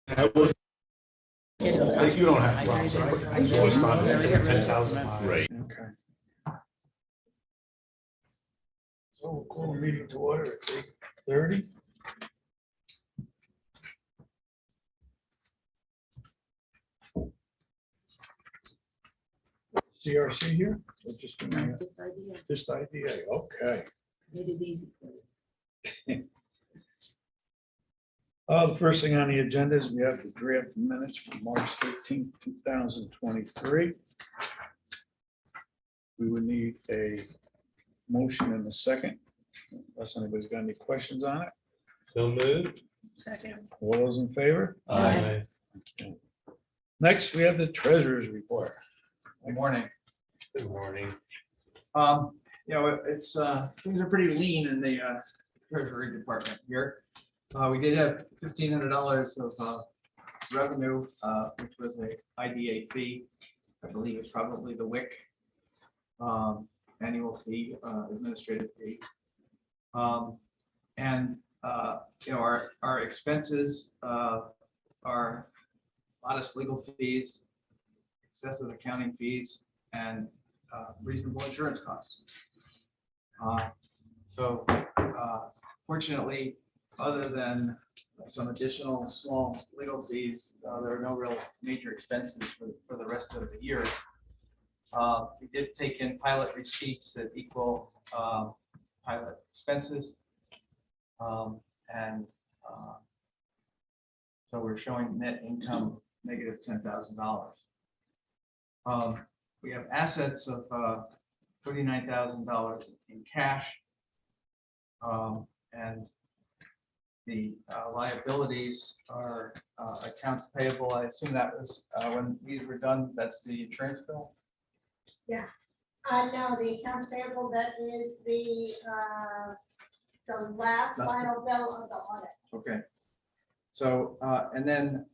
I was, you don't have problems, right? I just responded to 10,000 miles. Right. Okay. So we'll call the meeting to order at 8:30. CRC here? Or just a minute? Just idea. Just IDA, okay. Made it easy for you. The first thing on the agenda is we have the draft minutes from March 13th, 2023. We would need a motion in a second, unless anybody's got any questions on it. So moved. Second. All those in favor? Aye. Next, we have the treasurer's report. Good morning. Good morning. It's things are pretty lean in the Treasury Department here. We did have $1,500 of revenue, which was a IDA fee. I believe it's probably the WIC annual fee, administrative fee. Our expenses are modest legal fees, excessive accounting fees, and reasonable insurance costs. Fortunately, other than some additional small legal fees, there are no real major expenses for the rest of the year. We did take in pilot receipts that equal pilot expenses. So we're showing net income negative $10,000. We have assets of $39,000 in cash. And the liabilities are accounts payable. I assume that was when these were done, that's the insurance bill? Yes, no, the accounts payable, that is the last Last final bill of the audit. Okay. So, and then,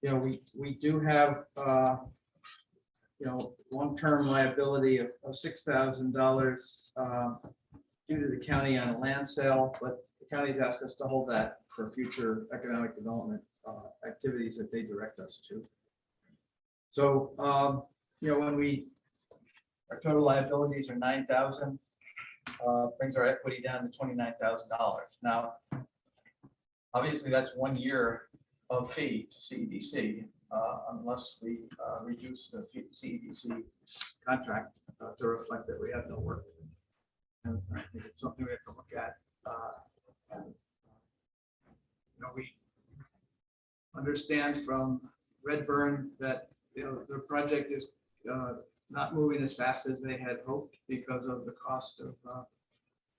we do have, long-term liability of $6,000 due to the county on a land sale, but the county's asked us to hold that for future economic development activities that they direct us to. So, when our total liabilities are $9,000, brings our equity down to $29,000. Now, obviously, that's 1 year of fee to CEDC, unless we reduce the CEDC contract to reflect that we have no work. And I think it's something we have to look at. We understand from Redburn that the project is not moving as fast as they had hoped because of the cost of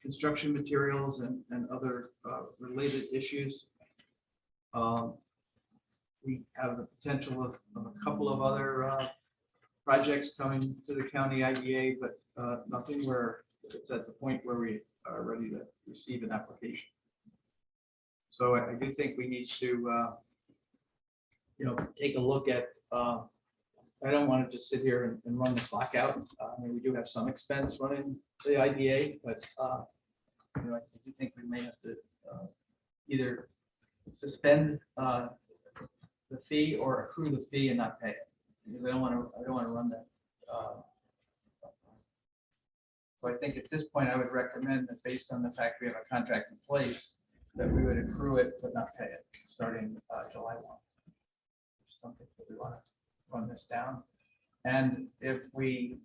construction materials and other related issues. We have the potential of a couple of other projects coming to the county IDA, but nothing where it's at the point where we are ready to receive an application. So I do think we need to, take a look at. I don't want to just sit here and run the clock out. I mean, we do have some expense running the IDA, but I do think we may have to either suspend the fee or accrue the fee and not pay it, because I don't want to run that. So I think at this point, I would recommend that based on the fact we have a contract in place, that we would accrue it but not pay it starting July 1. Something that we want to run this down. And if we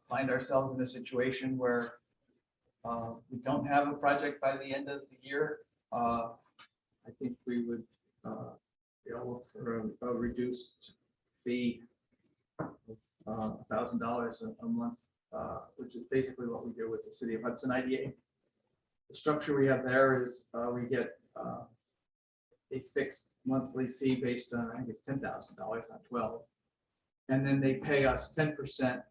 find ourselves in a situation where we don't have a project by the end of the year, I think we would look for a reduced fee of $1,000 a month, which is basically what we do with the City of Hudson IDA. The structure we have there is we get a fixed monthly fee based on, I think it's $10,000 on 12. And then they pay us 10%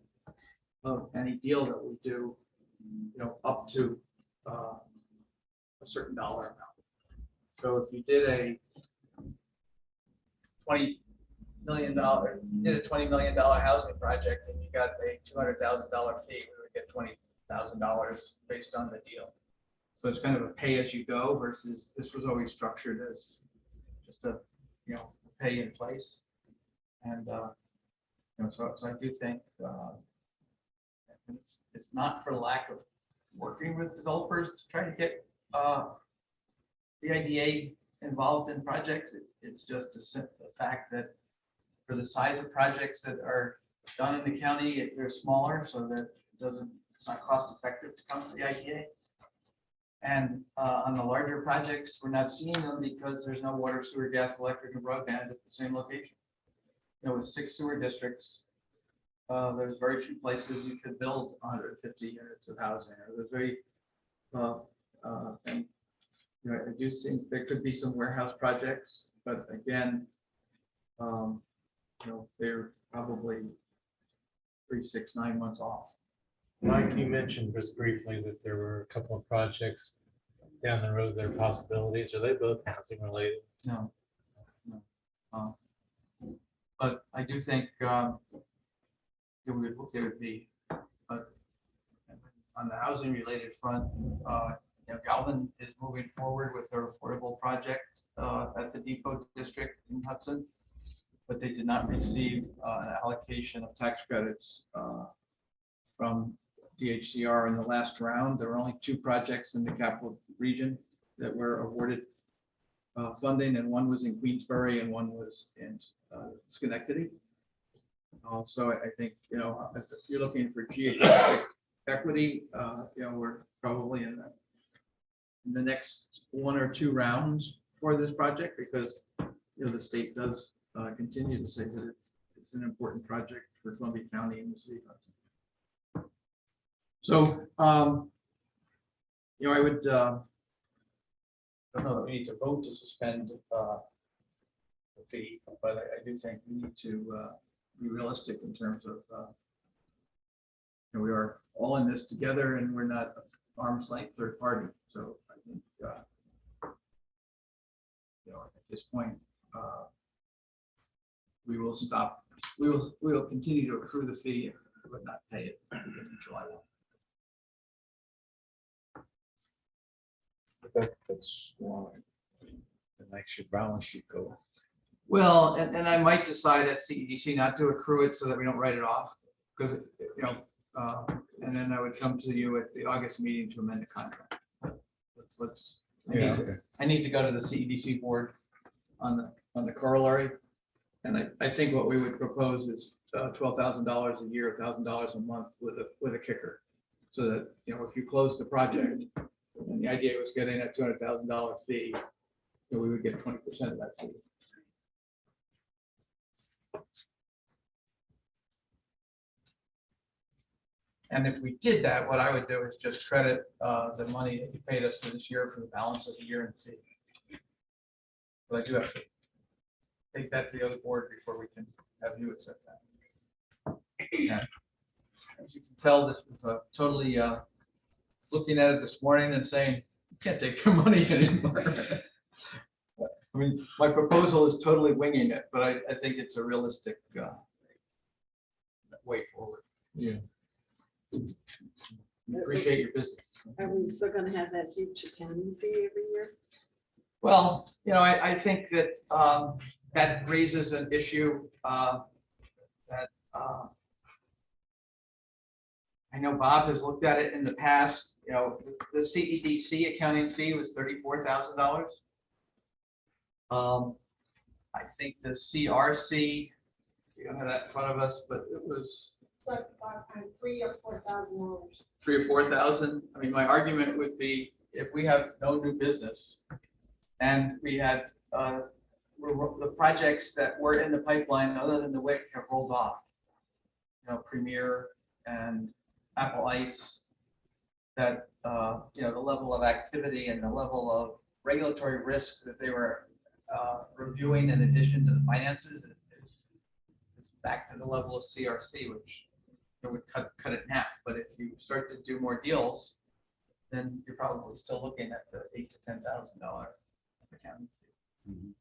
of any deal that we do, up to a certain dollar amount. So if you did a $20 million housing project and you got a $200,000 fee, we would get $20,000 based on the deal. So it's kind of a pay as you go versus this was always structured as just a, pay in place. And, so I do think, it's not for lack of working with developers to try to get, the IDA involved in projects. It's just the fact that for the size of projects that are done in the county, they're smaller, so that it's not cost effective to come to the IDA. And on the larger projects, we're not seeing them because there's no water, sewer, gas, electric, and broadband at the same location. With 6 sewer districts, there's very few places you could build 150 units of housing. Or there's very, and I do think there could be some warehouse projects, but again, they're probably 3, 6, 9 months off. Mike, you mentioned just briefly that there were a couple of projects down the road that are possibilities. Are they both housing related? No. But I do think it would be, but on the housing related front, Galvin is moving forward with their affordable project at the Depot District in Hudson, but they did not receive an allocation of tax credits from DHCR in the last round. There were only 2 projects in the capital region that were awarded funding, and one was in Queensbury and one was in Schenectady. So I think, if you're looking for geographic equity, we're probably in the next 1 or 2 rounds for this project, because the state does continue to say that it's an important project for Columbia County and the city of Hudson. So, I would, I don't know that we need to vote to suspend the fee, but I do think we need to be realistic in terms of, we are all in this together and we're not arm's length third party. So I think, at this point, we will stop. We will continue to accrue the fee, but not pay it in July 1. That's why it makes your balance sheet go. Well, and I might decide at CEDC not to accrue it so that we don't write it off, because, and then I would come to you at the August meeting to amend the contract. I need to go to the CEDC board on the corollary. And I think what we would propose is $12,000 a year, $1,000 a month with a kicker. So that, if you close the project, and the idea was getting a $200,000 fee, we would get 20% of that fee. And if we did that, what I would do is just credit the money that you paid us for this year for the balance of the year and fee. But I do have to take that to the other board before we can have you accept that. Yeah. As you can tell, this was totally looking at it this morning and saying, you can't take the money anymore. I mean, my proposal is totally winging it, but I think it's a realistic way forward. Yeah. Appreciate your business. Are we still gonna have that huge accounting fee every year? Well, I think that that raises an issue that I know Bob has looked at it in the past. The CEDC accounting fee was $34,000. I think the CRC, we don't have that in front of us, but it was So $3,000 or $4,000. $3,000 or $4,000. I mean, my argument would be if we have no new business and we had the projects that were in the pipeline other than the WIC have rolled off, Premier and Apple Ice, that the level of activity and the level of regulatory risk that they were reviewing in addition to the finances is back to the level of CRC, which would cut it in half. But if you start to do more deals, then you're probably still looking at the $8,000 to $10,000 accounting fee. Mhm.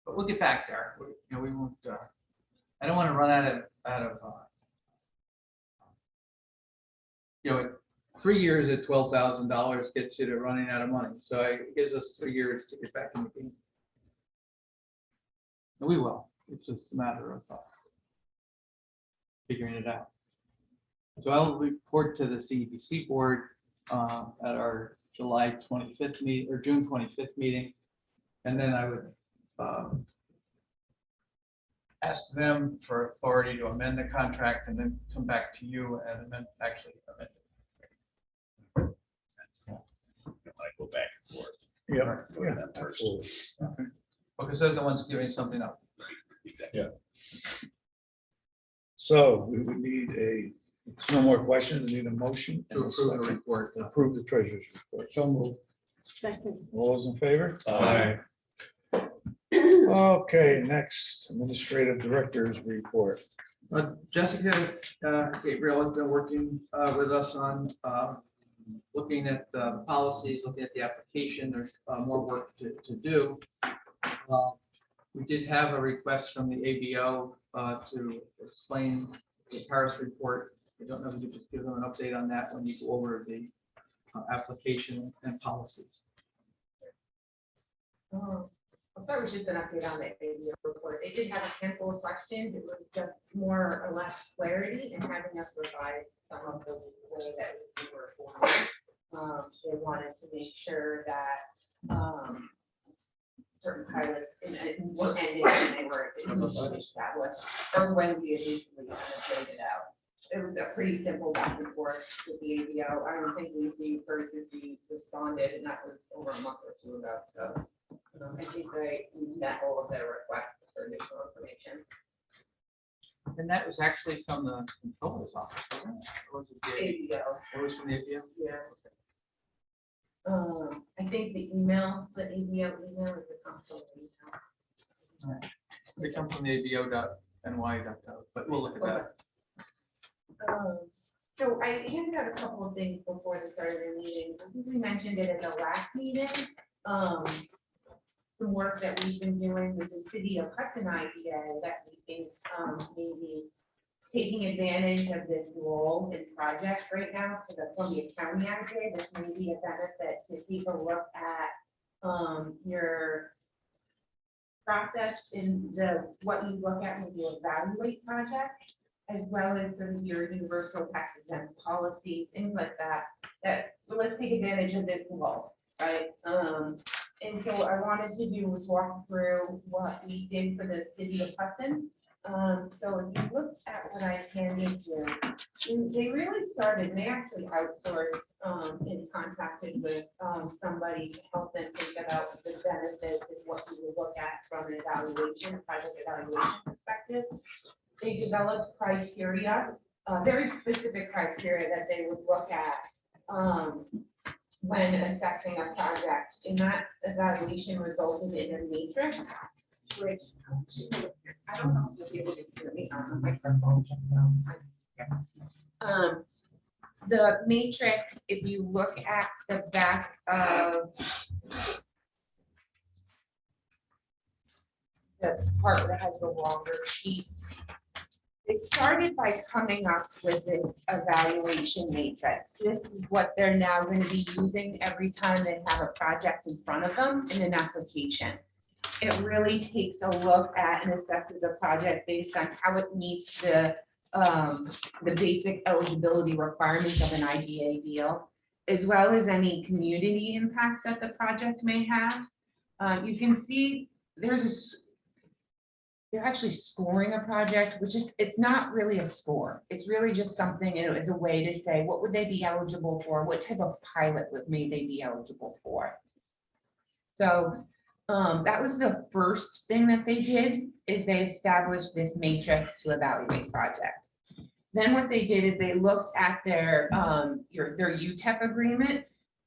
But we'll get back there. We won't. I don't want to run out of 3 years at $12,000 gets you to running out of money. So it gives us 3 years to get back in the game. And we will. It's just a matter of figuring it out. So I'll report to the CEDC board at our July 25th meeting or June 25th meeting. And then I would ask them for authority to amend the contract and then come back to you and amend it. Like go back and forth. Yeah, Go to that first. absolutely. Because they're the ones giving something up. Exactly. So we would need no more questions, we need a motion. To and a approve the second. report. Approve the treasurer's report. So moved. Second. All those in favor? Aye. Okay, next, administrative director's report. Jessica Gabriel has been working with us on looking at the policies, looking at the application. There's more work to do. We did have a request from the ABO to explain the CRC report. I don't know if you could just give them an update on that when you go over the application and policies. I'll start with just an update on the ABO report. They did have a handful of questions. It was just more or less clarity and having us revise some of the way that we were forming. They wanted to make sure that certain pilots were ending when they were initially established or when we initially laid it out. It was a pretty simple back and forth with the ABO. I don't think we first responded, and that was over a month or two ago. So I think we met all of their requests for additional information. And that was actually from the controller's office, wasn't it? Or was it the ABO? ABO, It was from the ABO? yeah. I think the email, the ABO email is the console email. They come from the abo.ny.gov, but we'll look at that. So I handed out a couple of things before the start of the meeting. I think we mentioned it at the last meeting. Some work that we've been doing with the city of Hudson IDA that we think maybe taking advantage of this role in project right now for the Columbia County IDA. This may be a benefit to take a look at your process in what you look at when you evaluate projects, as well as sort of your universal tax exempt policy, things like that. Let's take advantage of this role, right? And so I wanted to do was walk through what we did for the city of Hudson. So if you look at what I handed you, they really started, they actually outsourced and contacted with somebody to help them think about the benefits and what we would look at from an evaluation, a project evaluation perspective. They developed criteria, very specific criteria that they would look at when assessing a project. And that evaluation resulted in a matrix, which I don't know if you'll be able to hear me on the microphone. The matrix, if you look at the back of the part that has the longer sheet, it started by coming up with this evaluation matrix. This is what they're now going to be using every time they have a project in front of them in an application. It really takes a look at and assesses a project based on how it meets the basic eligibility requirements of an IDA deal, as well as any community impact that the project may have. You can see they're actually scoring a project, which is, it's not really a score. It's really just something, as a way to say, what would they be eligible for? What type of pilot may they be eligible for? So that was the first thing that they did, is they established this matrix to evaluate projects. Then what they did is they looked at their UTEP agreement,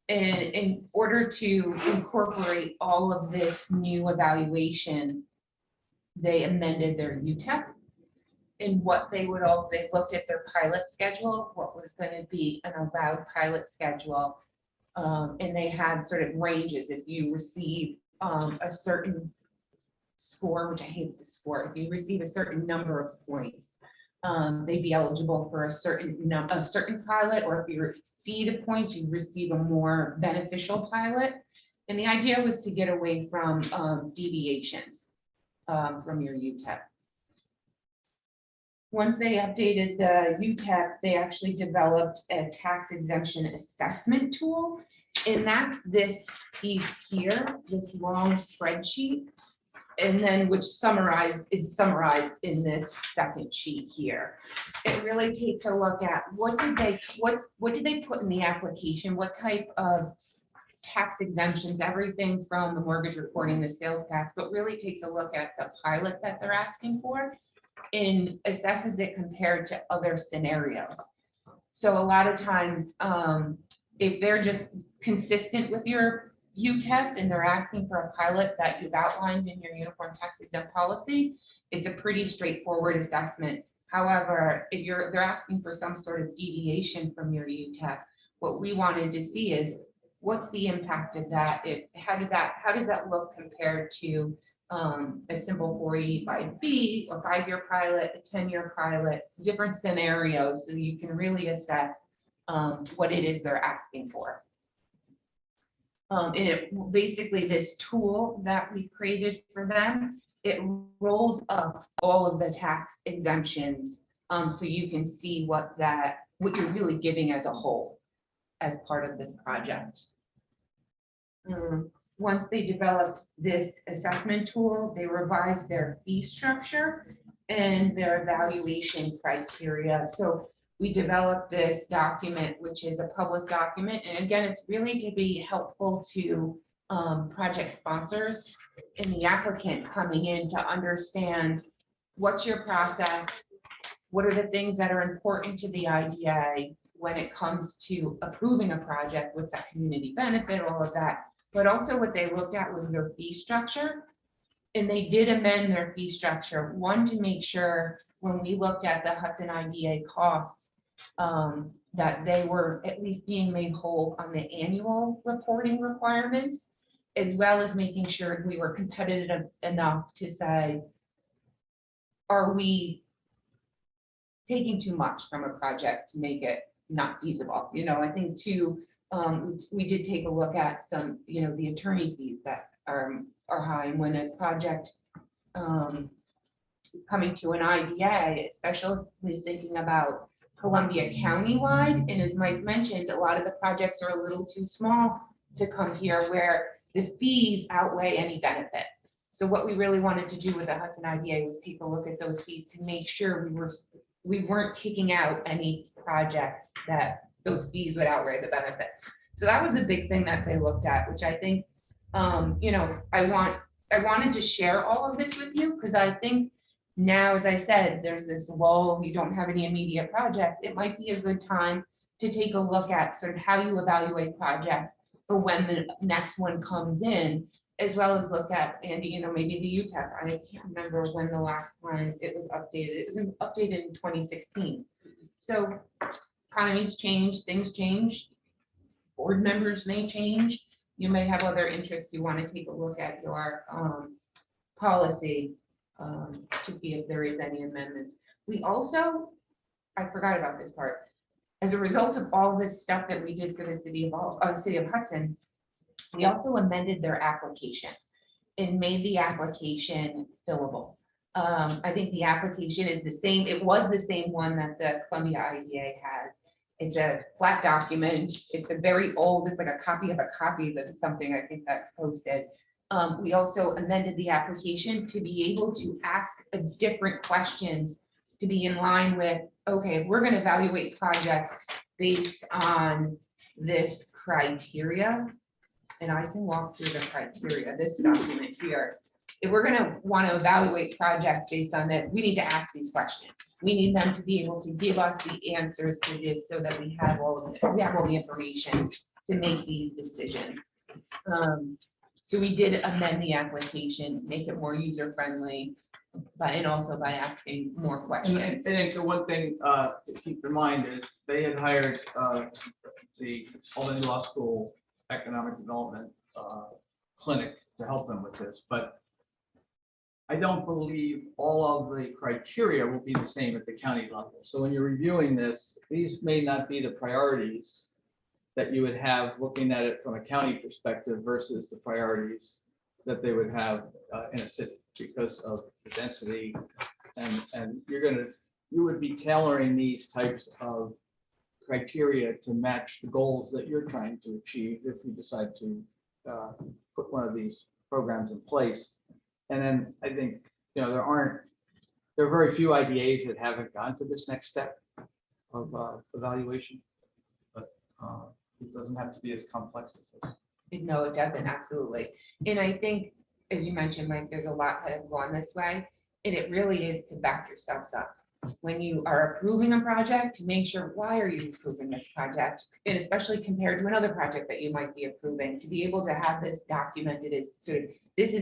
and in order to incorporate all of this new evaluation, they amended their UTEP. And what they would also, they looked at their pilot schedule, what was going to be an allowed pilot schedule. And they had sort of ranges. If you receive a certain score, which I hate the score, if you receive a certain number of points, they'd be eligible for a certain pilot, or if you exceed points, you receive a more beneficial pilot. And the idea was to get away from deviations from your UTEP. Once they updated the UTEP, they actually developed a tax exemption assessment tool. And that's this piece here, this long spreadsheet. And then which is summarized in this second sheet here. It really takes a look at what did they put in the application, what type of tax exemptions, everything from the mortgage reporting, the sales tax, but really takes a look at the pilot that they're asking for and assesses it compared to other scenarios. So a lot of times, if they're just consistent with your UTEP and they're asking for a pilot that you've outlined in your uniform tax exempt policy, it's a pretty straightforward assessment. However, if they're asking for some sort of deviation from your UTEP, what we wanted to see is what's the impact of that? How does that look compared to a simple 485B, a 5-year pilot, a 10-year pilot, different scenarios, so you can really assess what it is they're asking for. And it basically, this tool that we created for them, it rolls up all of the tax exemptions, so you can see what you're really giving as a whole as part of this project. Once they developed this assessment tool, they revised their fee structure and their evaluation criteria. So we developed this document, which is a public document. And again, it's really to be helpful to project sponsors and the applicant coming in to understand what's your process, what are the things that are important to the IDA when it comes to approving a project with that community benefit, all of that. But also what they looked at was their fee structure. And they did amend their fee structure, one, to make sure when we looked at the Hudson IDA costs, that they were at least being made whole on the annual reporting requirements, as well as making sure we were competitive enough to say, are we taking too much from a project to make it not feasible? You know, I think too, we did take a look at some, you know, the attorney fees that are high. And when a project is coming to an IDA, especially thinking about Columbia County-wide, and as Mike mentioned, a lot of the projects are a little too small to come here where the fees outweigh any benefit. So what we really wanted to do with the Hudson IDA was take a look at those fees to make sure we weren't kicking out any projects that those fees would outweigh the benefit. So that was a big thing that they looked at, which I think, you know, I wanted to share all of this with you because I think now, as I said, there's this lull, you don't have any immediate projects. It might be a good time to take a look at sort of how you evaluate projects for when the next one comes in, as well as look at, Andy, you know, maybe the UTEP. I can't remember when the last one it was updated. It was updated in 2016. So economies change, things change, board members may change. You may have other interests. You want to take a look at your policy to see if there is any amendments. We also, I forgot about this part. As a result of all this stuff that we did for the city of Hudson, we also amended their application and made the application fillable. I think the application is the same. It was the same one that the Columbia IDA has. It's a flat document. It's a very old, it's like a copy of a copy, that's something I think that's posted. We also amended the application to be able to ask different questions to be in line with, okay, we're going to evaluate projects based on this criteria. And I can walk through the criteria, this document here. If we're going to want to evaluate projects based on this, we need to ask these questions. We need them to be able to give us the answers to this so that we have all of it. We have all the information to make these decisions. So we did amend the application, make it more user-friendly, but and also by asking more And questions. I think the one thing to keep in mind is they had hired the Albany Law School Economic Development Clinic to help them with this, but I don't believe all of the criteria will be the same at the county level. So when you're reviewing this, these may not be the priorities that you would have looking at it from a county perspective versus the priorities that they would have in a city because of the density. And you would be tailoring these types of criteria to match the goals that you're trying to achieve if you decide to put one of these programs in place. And then I think, there are very few IDAs that haven't gone to this next step of evaluation. But it doesn't have to be as complex as this. No, it doesn't, absolutely. And I think, as you mentioned, Mike, there's a lot that have gone this way, and it really is to back yourselves up. When you are approving a project, to make sure, why are you approving this project? And especially compared to another project that you might be approving, to be able to have this documented as sort of, this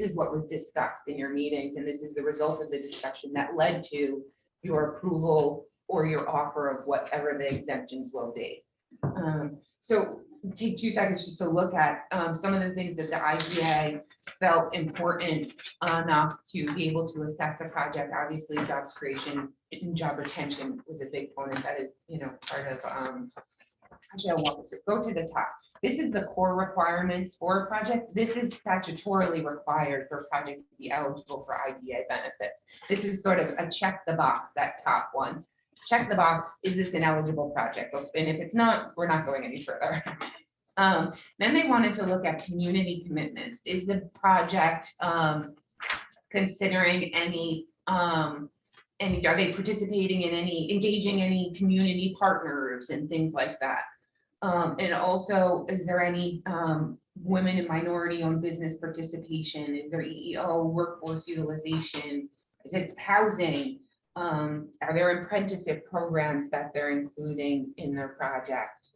is what was discussed in your meetings, and this is the result of the discussion that led to your approval or your offer of whatever the exemptions will be. So take 2 seconds just to look at some of the things that the IGA felt important enough to be able to assess a project. Obviously, jobs creation and job retention was a big component that is, part of, actually, I'll walk through, go to the top. This is the core requirements for a project. This is statutorily required for a project to be eligible for IGA benefits. This is sort of a check the box, that top one. Check the box, is this an eligible project? And if it's not, we're not going any further. Then they wanted to look at community commitments. Is the project considering any, are they participating in engaging any community partners and things like that? And also, is there any women and minority-owned business participation? Is there EEO workforce utilization? Is it housing? Are there apprenticeship programs that they're including in their project?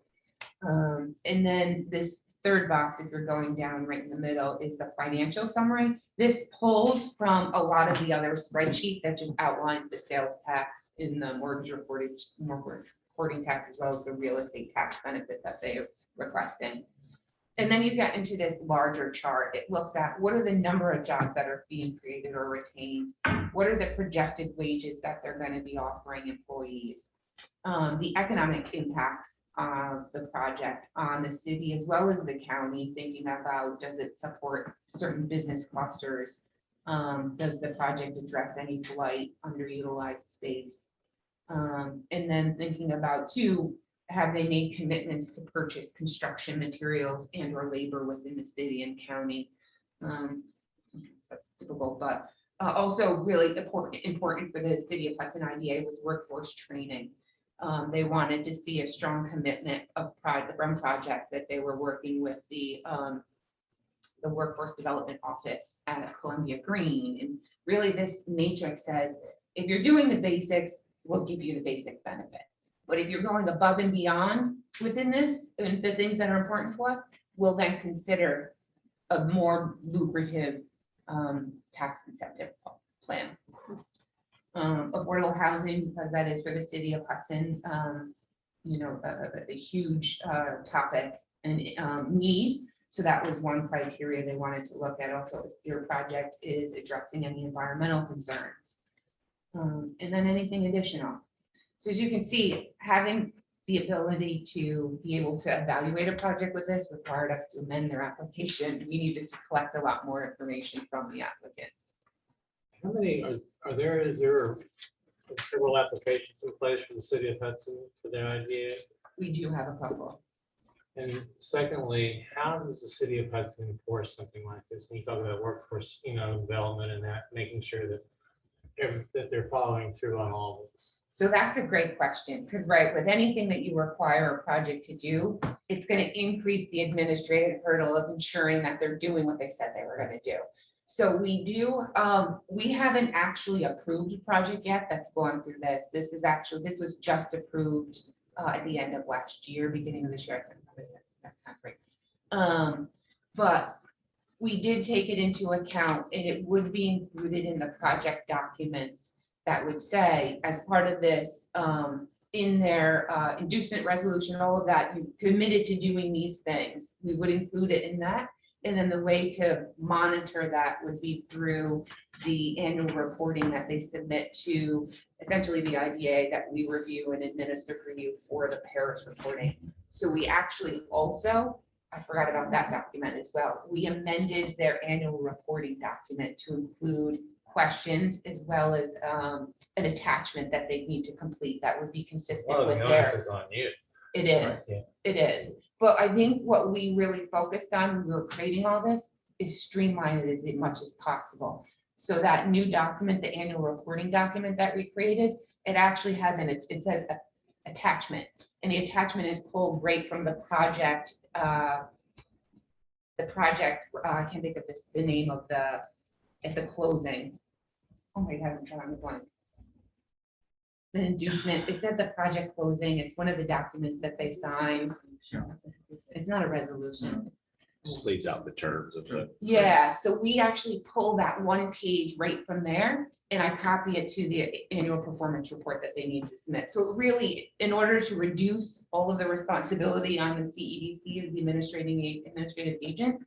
And then this third box, if you're going down right in the middle, is the financial summary. This pulls from a lot of the other spreadsheet that just outlines the sales tax in the mortgage reporting tax, as well as the real estate tax benefit that they're requesting. And then you get into this larger chart. It looks at what are the number of jobs that are being created or retained? What are the projected wages that they're going to be offering employees? The economic impacts of the project on the city as well as the county, thinking about, does it support certain business clusters? Does the project address any blight, underutilized space? And then thinking about too, have they made commitments to purchase construction materials and or labor within the city and county? That's typical, but also really important for the city of Hudson IDA was workforce training. They wanted to see a strong commitment of from project that they were working with the workforce development office at Columbia Green. And really this matrix says, if you're doing the basics, we'll give you the basic benefit. But if you're going above and beyond within this, and the things that are important to us, we'll then consider a more lucrative tax incentive plan. Affordable housing, because that is for the city of Hudson, a huge topic and need. So that was one criteria they wanted to look at. Also, if your project is addressing any environmental concerns, and then anything additional. So as you can see, having the ability to be able to evaluate a project with this required us to amend their application. We needed to collect a lot more information from the applicants. How many is there several applications in place for the city of Hudson for their IDA? We do have a couple. And secondly, how does the city of Hudson enforce something like this? When you talk about workforce, development and that, making sure that they're following through on all of this. So that's a great question, because right, with anything that you require a project to do, it's going to increase the administrative hurdle of ensuring that they're doing what they said they were going to do. So we do, we haven't actually approved a project yet that's going through this. This was just approved at the end of last year, beginning of this year. But we did take it into account, and it would be included in the project documents that would say, as part of this, in their inducement resolution, all of that, you committed to doing these things. We would include it in that. And then the way to monitor that would be through the annual reporting that they submit to essentially the IDA that we review and administer for you for the Paris reporting. So we actually also, I forgot about that document as well. We amended their annual reporting document to include questions as well as an attachment that they need to complete that would be A consistent lot of the with onus their. is on you. It is. right? Yeah. It is, but I think what we really focused on when we were creating all this is streamline it as much as possible. So that new document, the annual reporting document that we created, it actually has it says attachment. And the attachment is pulled right from the project. I can't think of the name of at the closing. Oh my God, I'm drawing a blank. The inducement, it's at the project closing. It's one of the documents that they signed. It's not a resolution. Just lays out the terms of the. Yeah, so we actually pull that one page right from there and I copy it to the annual performance report that they need to submit. So really, in order to reduce all of the responsibility on the CEDC as the administrative agent,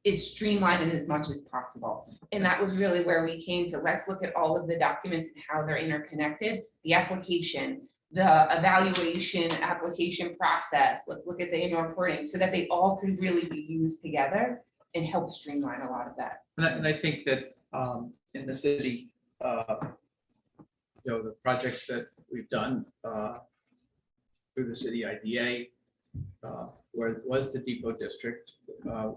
is streamline it as much as possible. And that was really where we came to, let's look at all of the documents and how they're interconnected, the application, the evaluation, application process, let's look at the annual reporting so that they all can really be used together and help streamline a lot of that. And I think that in the city, the projects that we've done through the city IDA, where it was the depot district,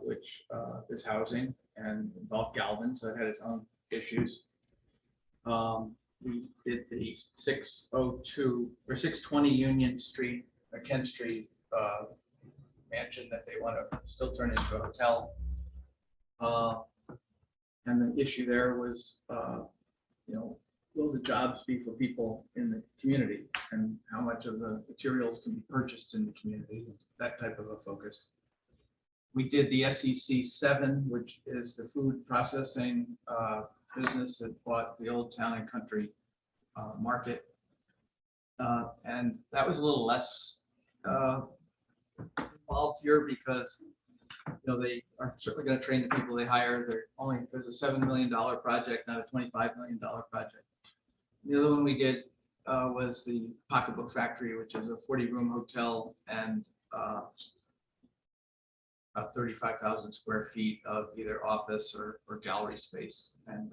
which is housing and involved Galvin, so it had its own issues. We did the 602 or 620 Union Street, Kent Street mansion that they want to still turn into a hotel. And the issue there was, will the jobs be for people in the community and how much of the materials can be purchased in the community, that type of a focus. We did the SEC 7, which is the food processing business that bought the Old Town and Country market. And that was a little less involved here because they are certainly going to train the people they hire. There's a $7 million project, not a $25 million project. The other one we did was the Pocketbook Factory, which is a 40-room hotel and about 35,000 square feet of either office or gallery space. And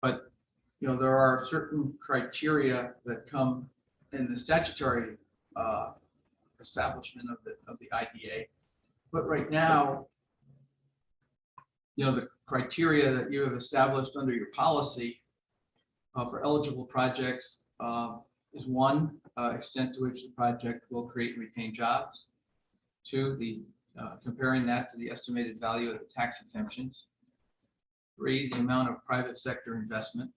but there are certain criteria that come in the statutory establishment of the IDA. But right now, the criteria that you have established under your policy for eligible projects is 1, extent to which the project will create and retain jobs. 2, comparing that to the estimated value of the tax exemptions. 3, the amount of private sector investment.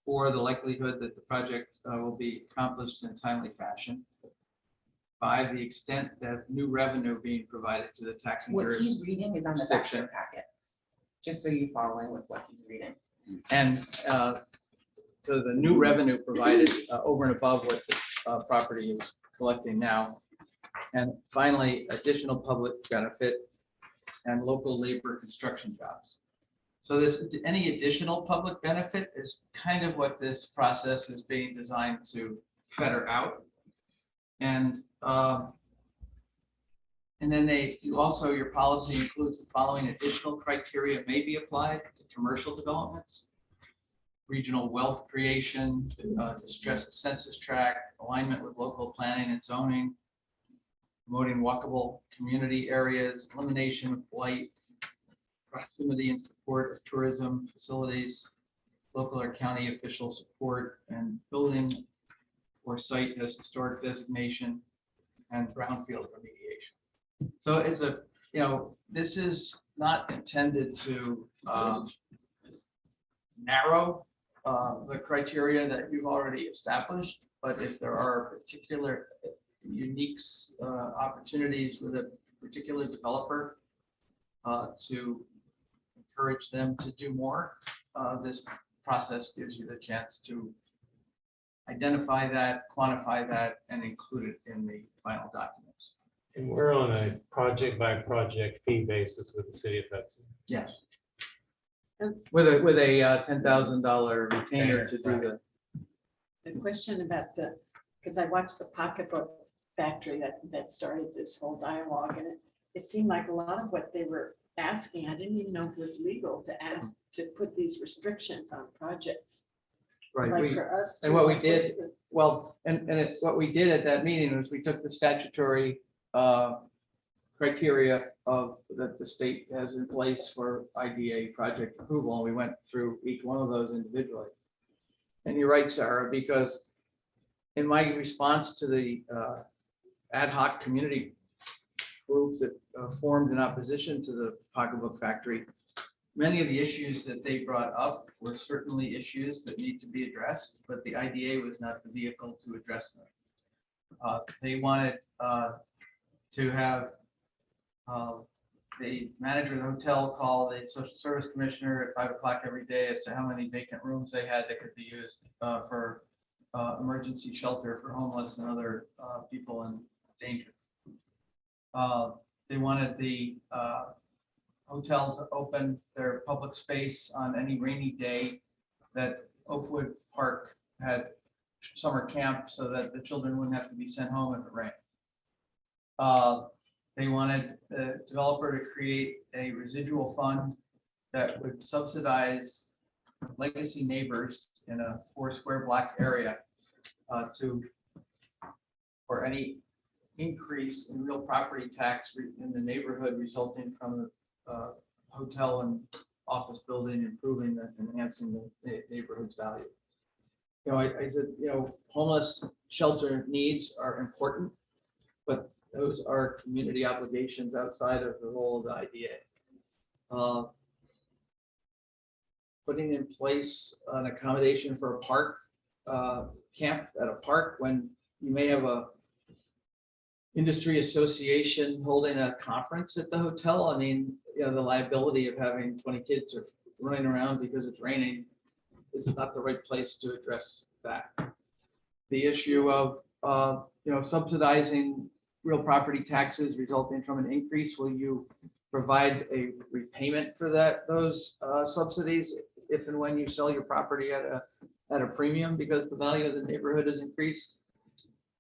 4, the likelihood that the project will be accomplished in a timely fashion. 5, the extent that new revenue being provided to the What taxpayers. he's reading is on the back of your packet, just so you're following with what he's reading. And so the new revenue provided over and above what the property is collecting now. And finally, additional public benefit and local labor construction jobs. So any additional public benefit is kind of what this process is being designed to fetter out. And then your policy includes the following additional criteria may be applied to commercial developments: regional wealth creation, distressed census tract, alignment with local planning and zoning, promoting walkable community areas, elimination of blight, proximity and support of tourism facilities, local or county official support, and building or site has historic designation, and brownfield remediation. So it's this is not intended to narrow the criteria that you've already established, but if there are particular unique opportunities with a particular developer to encourage them to do more, this process gives you the chance to identify that, quantify that, and include it in the final documents. And we're on a project by project fee basis with the city of Hudson. Yes. And- With a $10,000 retainer to do the, The question about because I watched the pocketbook factory that started this whole dialogue, and it seemed like a lot of what they were asking, I didn't even know it was legal to ask to put these restrictions on projects. right. Like we- for us. and to, what we like, did- what's the- Well, and it's what we did at that meeting was we took the statutory criteria that the state has in place for IDA project approval, and we went through each one of those individually. And you're right, Sarah, because in my response to the ad hoc community group that formed in opposition to the pocketbook factory, many of the issues that they brought up were certainly issues that need to be addressed, but the IDA was not the vehicle to address them. They wanted to have the manager of the hotel call the social service commissioner at 5 o'clock every day as to how many vacant rooms they had that could be used for emergency shelter for homeless and other people in danger. They wanted the hotel to open their public space on any rainy day that Oakwood Park had summer camp so that the children wouldn't have to be sent home if it rained. They wanted the developer to create a residual fund that would subsidize legacy neighbors in a 4 square block area for any increase in real property tax in the neighborhood resulting from the hotel and office building improving and enhancing the neighborhood's value. You know, I said, you know, homeless shelter needs are important, but those are community obligations outside of the role of the IDA. Putting in place an accommodation for a park, camp at a park when you may have a industry association holding a conference at the hotel. I mean, you know, the liability of having 20 kids are running around because it's raining is not the right place to address that. The issue of, you know, subsidizing real property taxes resulting from an increase. Will you provide a repayment for those subsidies if and when you sell your property at a premium because the value of the neighborhood has increased?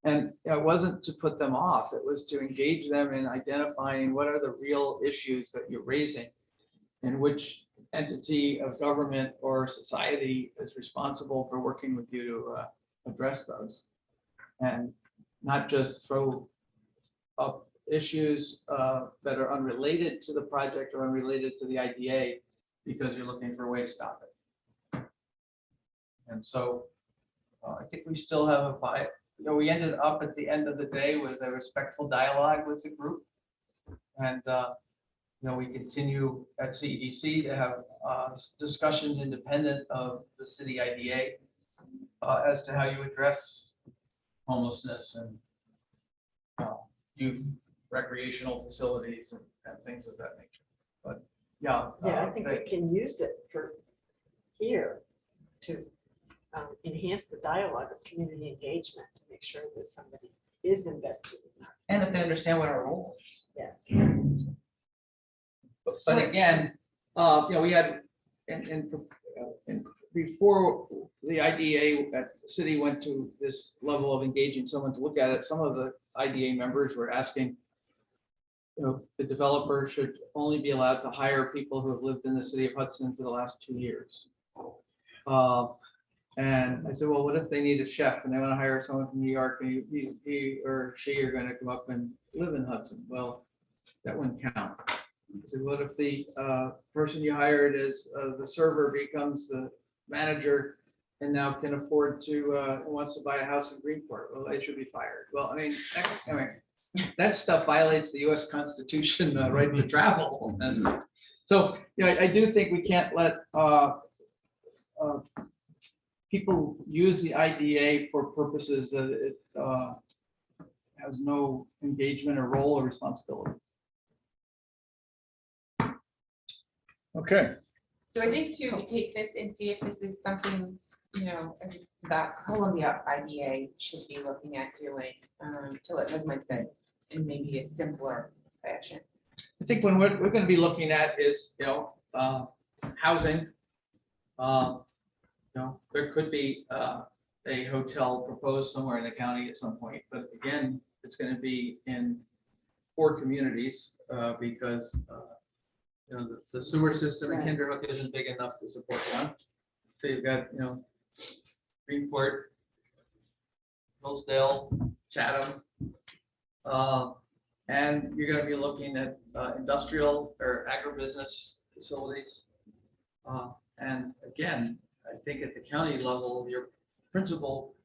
And it wasn't to put them off, it was to engage them in identifying what are the real issues that you're raising and which entity of government or society is responsible for working with you to address those. And not just throw up issues that are unrelated to the project or unrelated to the IDA because you're looking for a way to stop it. And so I think we still have a fight. You know, we ended up at the end of the day with a respectful dialogue with the group. And, you know, we continue at CEDC to have discussions independent of the city IDA as to how you address homelessness and youth recreational facilities and things of that nature. But yeah. Yeah, I think we can use it for here to enhance the dialogue of community engagement to make sure that somebody is invested in that. And if they understand what our role is. Yeah. But again, you know, we had, and before the IDA at the city went to this level of engaging someone to look at it, some of the IDA members were asking, you know, the developer should only be allowed to hire people who have lived in the city of Hudson for the last 2 years. And I said, well, what if they need a chef and they want to hire someone from New York and he or she are going to come up and live in Hudson? Well, that wouldn't count. I said, what if the person you hired as the server becomes the manager and now can afford to, wants to buy a house in Greenport? Well, they should be fired. Well, I mean, anyway, that stuff violates the US Constitution, right to travel. And so, you know, I do think we can't let people use the IDA for purposes that it has no engagement or role or responsibility. Okay, So I think too, we take this and see if this is something, you know, that Columbia IDA should be looking at doing, to let, as Mike said, in maybe a simpler fashion. I think when we're gonna be looking at is, housing. There could be a hotel proposed somewhere in the county at some point, but again, it's gonna be in poor communities, because, the sewer system in Right. Kinderhook isn't big enough to support one. So you've got, Greenport, Hillsdale, Chatham. And you're gonna be looking at industrial or agribusiness facilities. And again, I think at the county level, your principal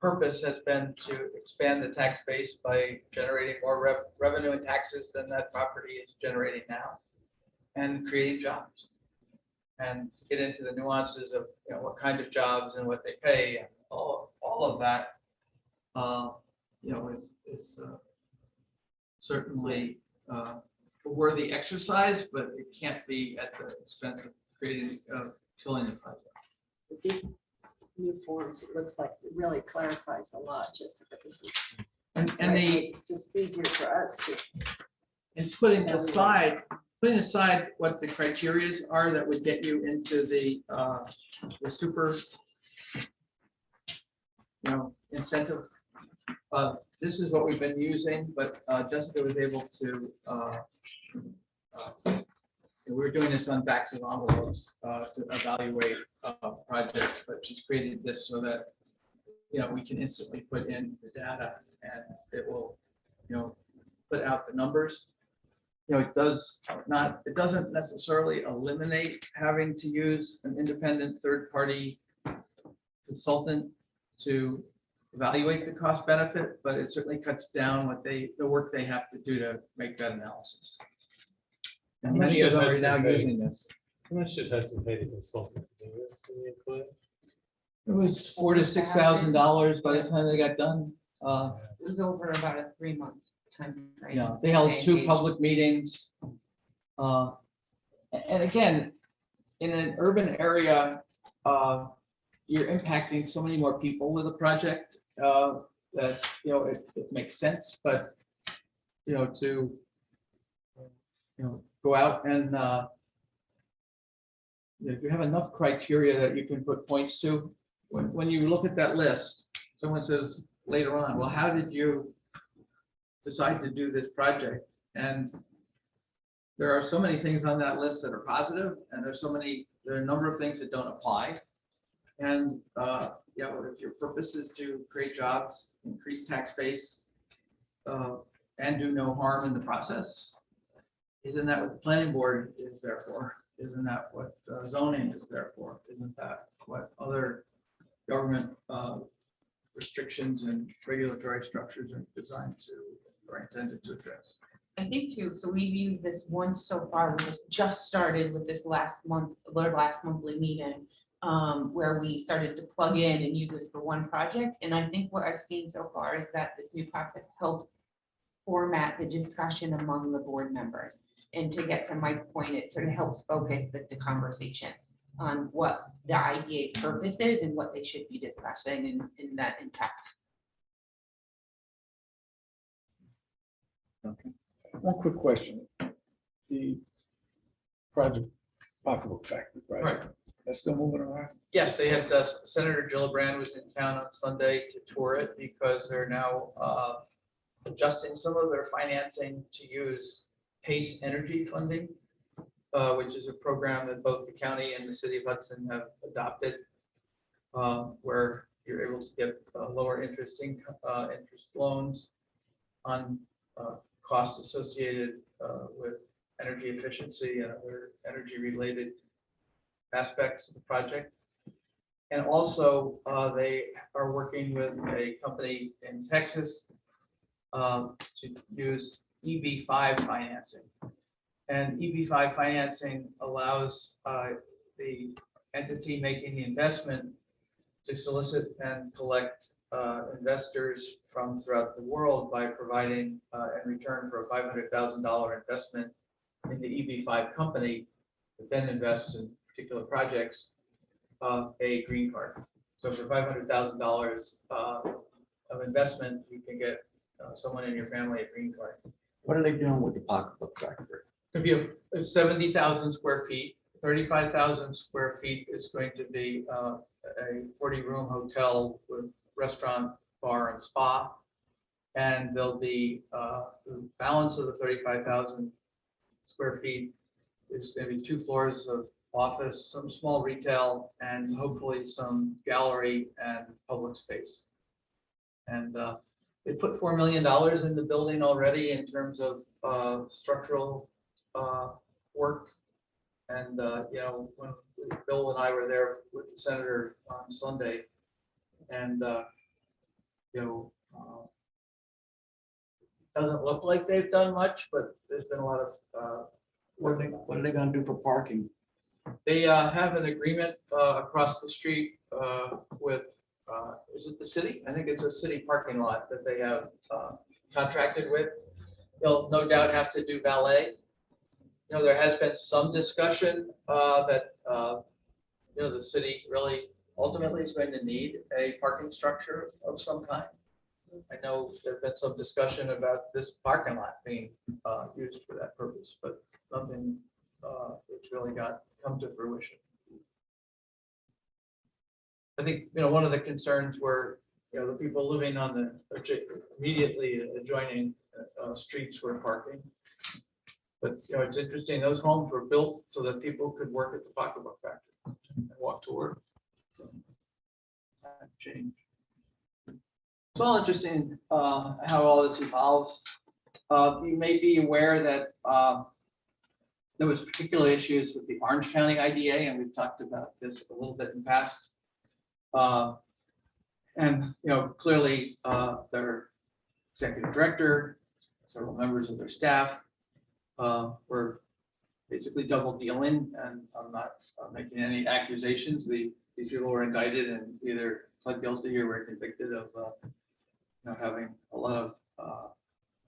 purpose has been to expand the tax base by generating more revenue and taxes than that property is generating now, and creating jobs. And get into the nuances of, what kind of jobs and what they pay, and all of that, is certainly a worthy exercise, but it can't be at the expense of killing the project. With these new forms, it looks like it really clarifies a lot, Jessica. This is And the, just easier for us to. and putting aside what the criterias are that would get you into the super, incentive. This is what we've been using, but Jessica was able to, we were doing this on backs of envelopes to evaluate projects, but she's created this so that, we can instantly put in the data and it will, put out the numbers. It doesn't necessarily eliminate having to use an independent third-party consultant to evaluate the cost benefit, but it certainly cuts down the work they have to do to make that analysis. And How much many of them did are Hudson now pay? using this. How much should Hudson pay the consultant? Do you include? It was $4,000 to $6,000 by the time they got done. It was over about a 3-month time frame. They held 2 engaged. public meetings. And again, in an urban area, you're impacting so many more people with a project that, it makes sense, but, to, go out and, if you have enough criteria that you can put points to, when you look at that list, someone says later on, well, how did you decide to do this project? And there are so many things on that list that are positive, and there are a number of things that don't apply. And, if your purpose is to create jobs, increase tax base, and do no harm in the process, isn't that what the planning board is there for? Isn't that what zoning is there for? Isn't that what other government restrictions and regulatory structures are designed to, or intended to address? I think too, so we've used this once so far. We just started with this last month, our last monthly meeting, where we started to plug in and use this for one project. And I think what I've seen so far is that this new process helps format the discussion among the board members. And to get to Mike's point, it sort of helps focus the conversation on what the IDA purpose is and what they should be discussing in that impact. Okay. One quick question. The project pocketbook factory, right? Right. That's still moving around? Yes, they had, Senator Gillibrand was in town on Sunday to tour it because they're now adjusting some of their financing to use PACE energy funding, which is a program that both the county and the city of Hudson have adopted, where you're able to get lower interest loans on costs associated with energy efficiency and other energy related aspects of the project. And also they are working with a company in Texas to use EB-5 financing. And EB-5 financing allows the entity making the investment to solicit and collect investors from throughout the world by providing, in return for a $500,000 investment in the EB-5 company that then invests in particular projects, a green card. So for $500,000 of investment, you can get someone in your family a green card. What are they doing with the pocketbook factory? Could be a 70,000 square feet, 35,000 square feet is going to be a 40-room hotel with restaurant, bar, and spa. And there'll be the balance of the 35,000 square feet is going to be 2 floors of office, some small retail, and hopefully some gallery and public space. And they put $4 million in the building already in terms of structural work. And, you know, when Bill and I were there with the senator on Sunday, and, you know, doesn't look like they've done much, but there's been a lot of What are they gonna do for parking? they have an agreement across the street with, is it the city? I think it's a city parking lot that they have contracted with. They'll no doubt have to do valet. You know, there has been some discussion that, you know, the city really ultimately is going to need a parking structure of some kind. I know there's been some discussion about this parking lot being used for that purpose, but nothing that's really come to fruition. I think, you know, one of the concerns were, you know, the people living on the immediately adjoining streets were parking. But, you know, it's interesting, those homes were built so that people could work at the pocketbook factory and walk to work. So that changed. It's all interesting how all this evolves. You may be aware that there was particular issues with the Orange County IDA, and we've talked about this a little bit in the past. And, you know, clearly their executive director, several members of their staff were basically double dealing, and I'm not making any accusations. These people were indicted and either pled guilty or were convicted of you know, having a lot of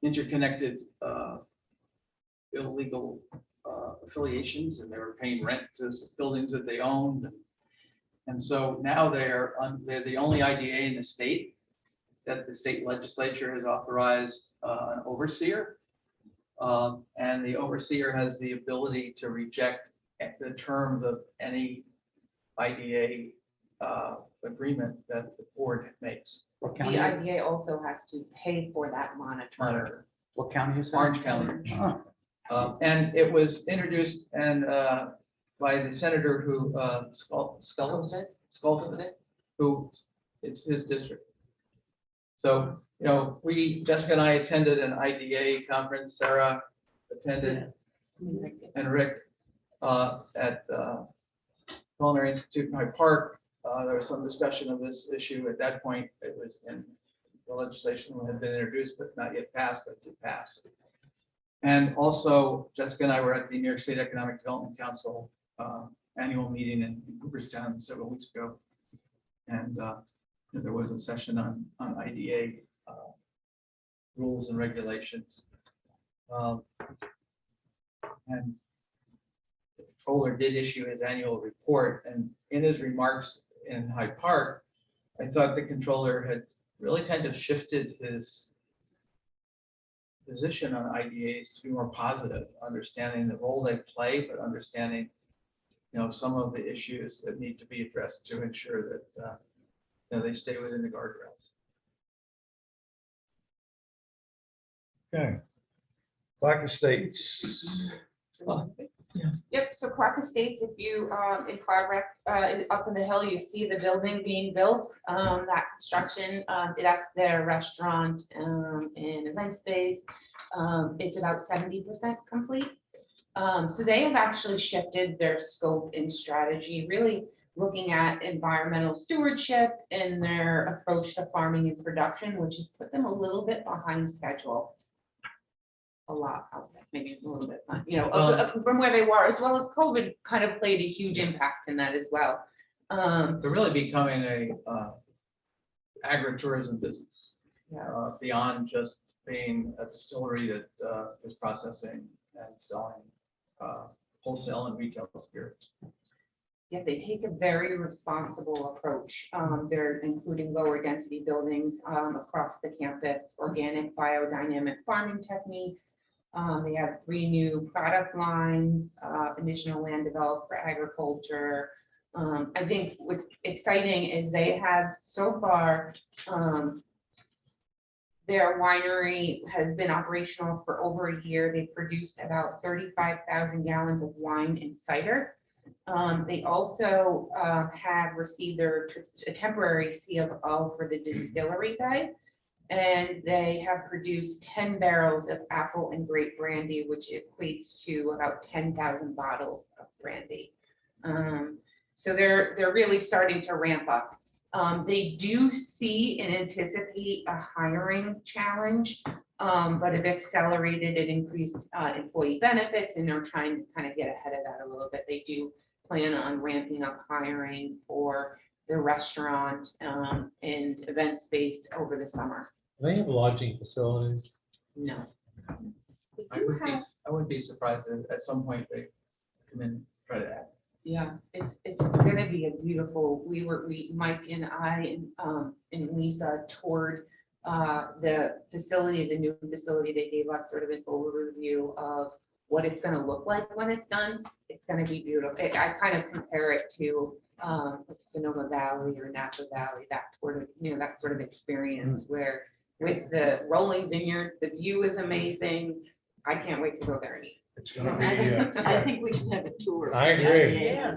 interconnected illegal affiliations, and they were paying rent to buildings that they owned. And so now they're the only IDA in the state that the state legislature has authorized an overseer. And the overseer has the ability to reject the terms of any IDA agreement that the board makes. What The county? IDA also has to pay for that monitor. What county is that? Orange County. Ah, And it was introduced and by the senator who Sculpus, who it's his district. So, you know, Jessica and I attended an IDA conference, Sarah attended, and Rick at Culinary Institute in Hyde Park. There was some discussion of this issue at that point. It was in the legislation had been introduced, but not yet passed, but did pass. And also Jessica and I were at the New York State Economic Development Council annual meeting in Cooperstown several weeks ago. And there was a session on IDA rules and regulations. And the controller did issue his annual report, and in his remarks in Hyde Park, I thought the controller had really kind of shifted his position on IDAs to be more positive, understanding the role they play, but understanding, you know, some of the issues that need to be addressed to ensure that you know, they stay within the guardrails. Okay. Black Estates. Yep, so Clark Estates, if you, in Cloud Rec, up in the hill, you see the building being built, that construction, that's their restaurant, and event space. It's about 70% complete. So they have actually shifted their scope and strategy, really looking at environmental stewardship in their approach to farming and production, which has put them a little bit behind schedule. A lot, I'll say, maybe a little bit, you know, from where they were, as well as COVID kind of played a huge impact in that as well. They're really becoming a agritourism business, beyond just being a distillery that is processing and selling wholesale and retail spirits. Yeah, they take a very responsible approach. They're including lower density buildings across the campus, organic biodynamic farming techniques. They have 3 new product lines, additional land developed for agriculture. I think what's exciting is they have so far, their winery has been operational for over a year. They produced about 35,000 gallons of wine and cider. They also have received a temporary C of O for the distillery bay. And they have produced 10 barrels of apple and grape brandy, which equates to about 10,000 bottles of brandy. So they're really starting to ramp up. They do see and anticipate a hiring challenge, but have accelerated and increased employee benefits, and are trying to kind of get ahead of that a little bit. They do plan on ramping up hiring for the restaurant and event space over the summer. Do they have lodging facilities? No. They I do would be, have, I wouldn't be surprised if at some point they come in, and try to add. yeah, it's gonna be a beautiful, Mike and I and Lisa toured the facility, the new facility. They gave us sort of an overview of what it's gonna look like when it's done. It's gonna be beautiful. I kind of compare it to like Sonoma Valley or Napa Valley, that sort of, that sort of experience where with the rolling vineyards, the view is amazing. I can't wait to go there and eat. It's gonna be, I think we should have a tour. I agree. Yeah.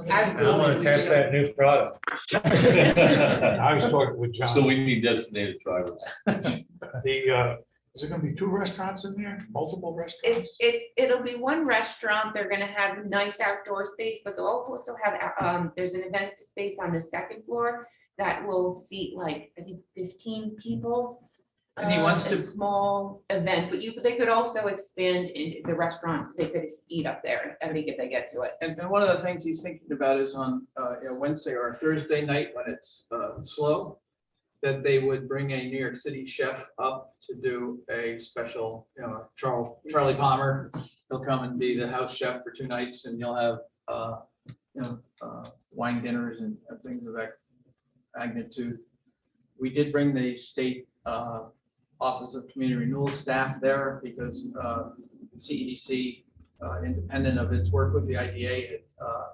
I want to test that new product. I was talking with John. So we need designated drivers. Is it gonna be 2 restaurants in there, multiple restaurants? It'll be one restaurant. They're gonna have nice outdoor space, but they'll also have, there's an event space on the 2nd floor that will seat like, I think 15 people. And he wants A to- small event, but they could also expand in the restaurant. They could eat up there, I think, if they get to it. And one of the things he's thinking about is on Wednesday or Thursday night when it's slow, that they would bring a New York City chef up to do a special, Charlie Palmer. He'll come and be the house chef for 2 nights, and you'll have wine dinners and things of that magnitude. We did bring the state Office of Community Renewal staff there because CEDC, independent of its work with the IDA, had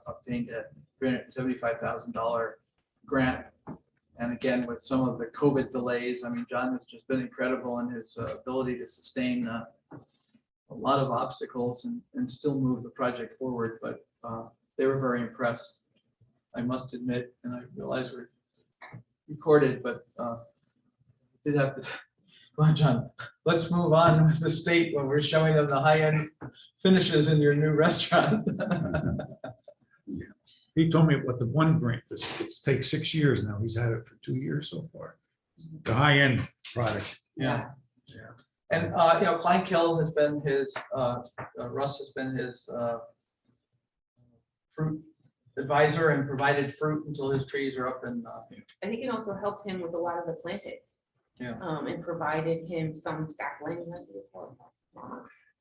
obtained a $375,000 grant. And again, with some of the COVID delays, I mean, John has just been incredible in his ability to sustain a lot of obstacles and still move the project forward. But they were very impressed, I must admit, and I realize we're recorded, but did have to. Come on, John, let's move on with the state when we're showing them the high-end finishes in your new restaurant. He told me what the one grant, it takes 6 years now. He's had it for 2 years so far. The high-end product. Yeah. And, Klein Kill has been his, Russ has been his fruit advisor and provided fruit until his trees are up and. I think it also helped him with a lot of the plantings. Yeah. And provided him some sapling.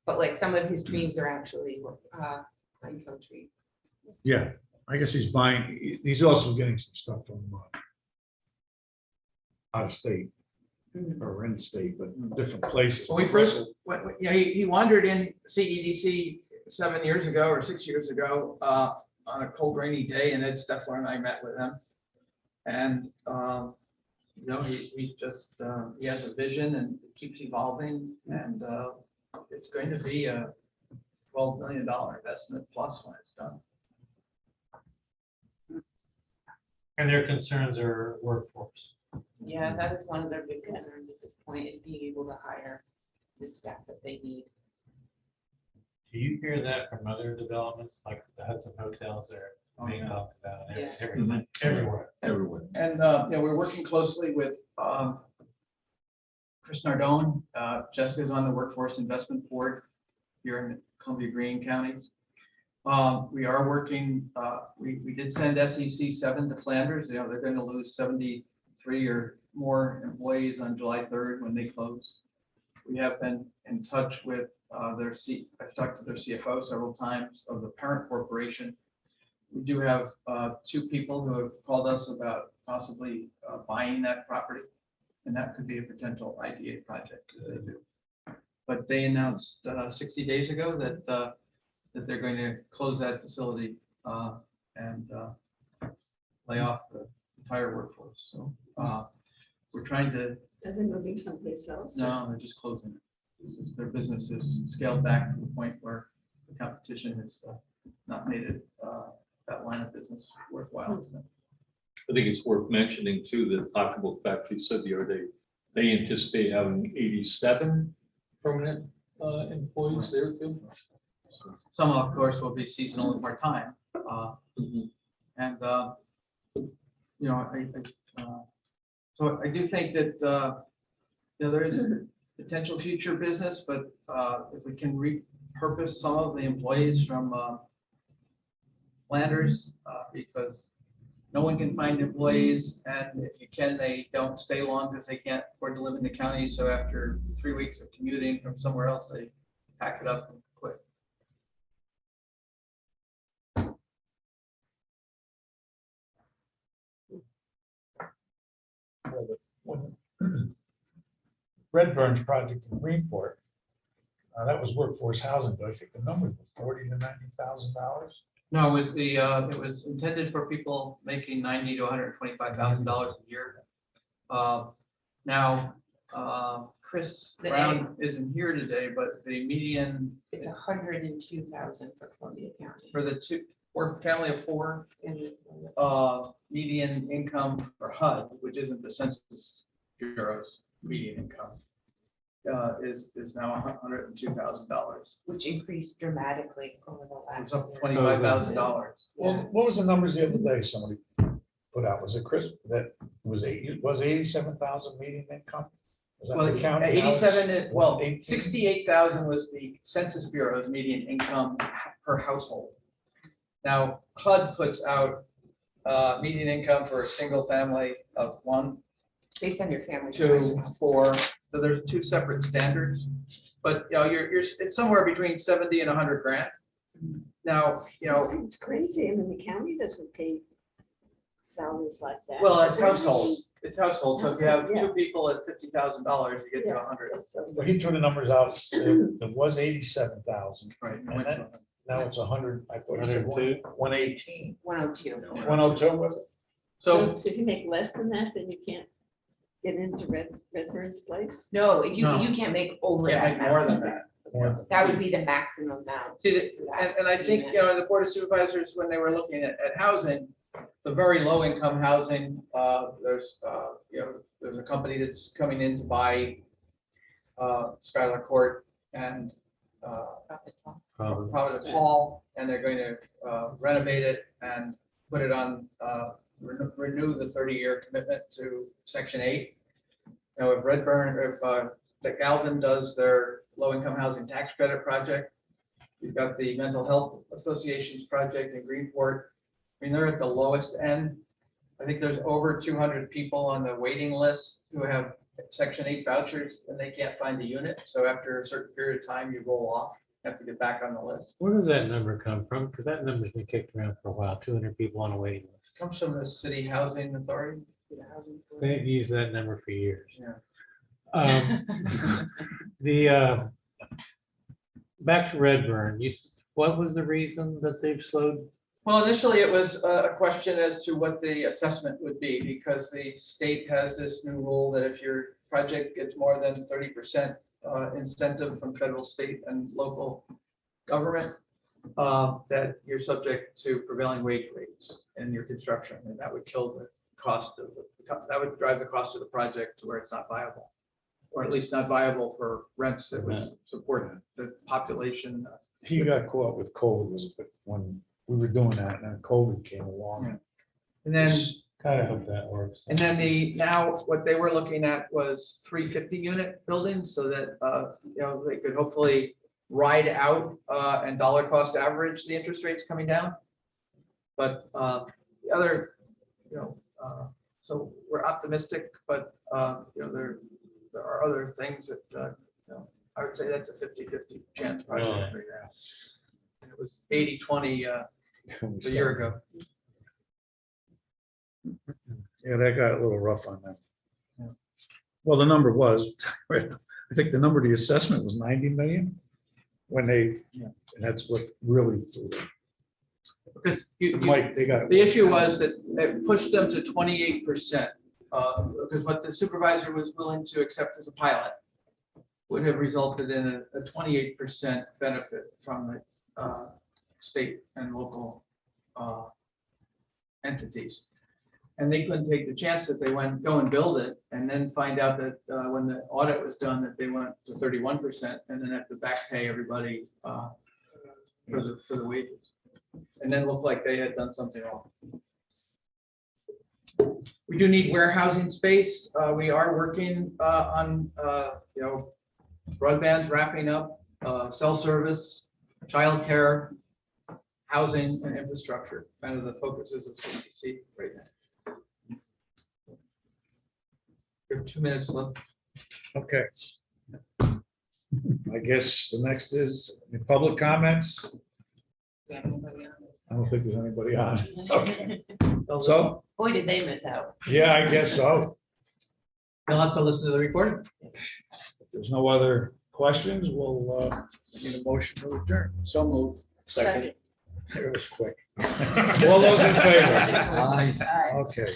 But like some of his trees are actually pine cone trees. Yeah, I guess he's buying, he's also getting some stuff from out of state or in state, but different places. When we first, he wandered in CEDC 7 years ago or 6 years ago on a cold rainy day, and Ed Steffler and I met with him. And, he's just, he has a vision and it keeps evolving, and it's going to be a $12 million investment plus when it's done. And their concerns are workforce. Yeah, that is one of their big concerns at this point, is being able to hire the staff that they need. Do you hear that from other developments, like the Hudson Hotels are being talked about everywhere? Everyone. And, we're working closely with Chris Nardone. Jessica's on the Workforce Investment Board here in Columbia Green counties. We are working, we did send SEC 7 to Flanders. They're going to lose 73 or more employees on July 3rd when they close. We have been in touch with I've talked to their CFO several times of the parent corporation. We do have two people who have called us about possibly buying that property, and that could be a potential IDA project that they do. But they announced 60 days ago that that they're going to close that facility and lay off the entire workforce. So we're trying to. Are they moving someplace else? No, they're just closing it. Their business is scaled back to the point where the competition has not made it that line of business worthwhile to them. I think it's worth mentioning too, that Pocketbook Factory said the other day, they anticipate having 87 permanent employees there too. Some, of course, will be seasonal and part-time. And, you know, so I do think that, you know, there is potential future business, but if we can repurpose some of the employees from Flanders, because no one can find employees, and if you can, they don't stay long because they can't afford to live in the county. So after 3 weeks of commuting from somewhere else, they pack it up and quit. Redburn's project in Greenport, that was workforce housing, but I think the number was $40,000 to $90,000. No, it was it was intended for people making $90,000 to $125,000 a year. Now, Chris Brown isn't here today, but the median It's 102,000 for Columbia County. for the family of four, median income for HUD, which isn't the Census Bureau's median income, is now $102,000. Which increased dramatically over the It's last up year. $25,000. Well, what was the numbers the other day somebody put out? Was it Chris, that was 87,000 median income? Was that Well, the county? Now it's 87, well, 118? 68,000 was the Census Bureau's median income per household. Now, HUD puts out median income for a single family of 1, Based on your family. 2, 4. So there's two separate standards, but you know, it's somewhere between 70 and 100 grand. Now, you know, It's crazy. I mean, the county doesn't pay salaries like that. well, it's households. It's households. So if you have Yeah. two people at $50,000, you get to 100. Well, he threw the numbers out. It was 87,000. Right. And then now it's 100. I thought he said 118. 102. 102 was it? So So if you make less than that, then you can't get into Redburn's place? No, if you, No. you can't make over can't that make more than amount. that. That would be the maximum amount. See, and I think, you know, the Board of Supervisors, when they were looking at housing, the very low income housing, there's, you know, there's a company that's coming in to buy Skylar Court and Providence Hall, and they're going to renovate it and put it on, renew the 30-year commitment to Section 8. Now, if Redburn, if Galvin does their low-income housing tax credit project, you've got the Mental Health Association's project in Greenport. I mean, they're at the lowest end. I think there's over 200 people on the waiting list who have Section 8 vouchers and they can't find a unit. So after a certain period of time, you roll off, have to get back on the list. Where does that number come from? Because that number's been kicked around for a while, 200 people on a waiting list. Comes from the City Housing Authority. They've used that number for years. Yeah. The, back to Redburn, what was the reason that they've slowed? Well, initially it was a question as to what the assessment would be, because the state has this new rule that if your project gets more than 30% incentive from federal, state, and local government, that you're subject to prevailing wage rates in your construction, and that would kill the cost of that would drive the cost of the project to where it's not viable, or at least not viable for rents that would support the population. He got caught with COVID was when we were doing that, and then COVID came along. Yeah. And then Kind of hope that works. And then now what they were looking at was 350 unit buildings so that, you know, they could hopefully ride out and dollar cost average the interest rates coming down. But the other, you know, so we're optimistic, but, you know, there are other things that, you know, I would say that's a 50-50 chance project right now. And it was 80-20 a year ago. Yeah, that got a little rough on them. Yeah. Well, the number was, I think the number of the assessment was 90 million. When they, Yeah. and that's what really threw them. Because Mike, they got. the issue was that it pushed them to 28%. Because what the supervisor was willing to accept as a pilot would have resulted in a 28% benefit from the state and local entities. And they couldn't take the chance that they go and build it and then find out that when the audit was done, that they went to 31% and then have to back pay everybody for the wages. And then look like they had done something wrong. We do need warehousing space. We are working on, broadband's wrapping up, cell service, childcare, housing and infrastructure, kind of the focuses of CPC right now. We have 2 minutes left. Okay. I guess the next is any public comments. I don't think there's anybody on. Okay. So, Boy, did they miss out. yeah, I guess so. You'll have to listen to the recording. If there's no other questions, we'll need a motion to adjourn. So moved. Second. It was quick. All those in favor? Aye. Okay.